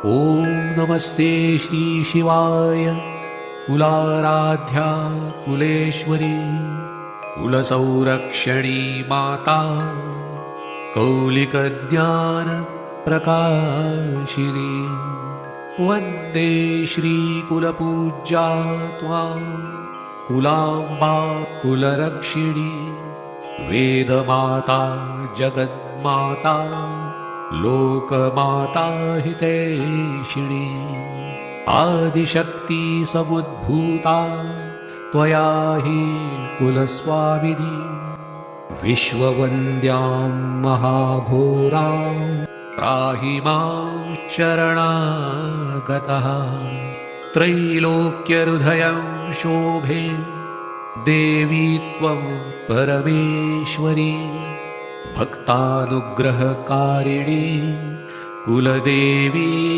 ॐ नमस्ते श्री शिवाय। कुलाराध्या कुलेश्वरी, कुलसंरक्षणी माता, कौलिकज्ञान प्रकाशिनी। वन्दे श्रीकुलपूज्या त्वां कुलाम्बा कुलरक्षिणी। वेदमाता जगन्माता, लोकमाता हितैषिणी। आदिशक्ति समुद्भूता, त्वया हि कुलस्वामिनी। विश्ववन्द्यां महाघोरां, त्राहि मां शरणागतः। त्रैलोक्यहृदयं शोभे, देवी त्वं परमेश्वरी। भक्तानुग्रहकारिणी कुलदेवी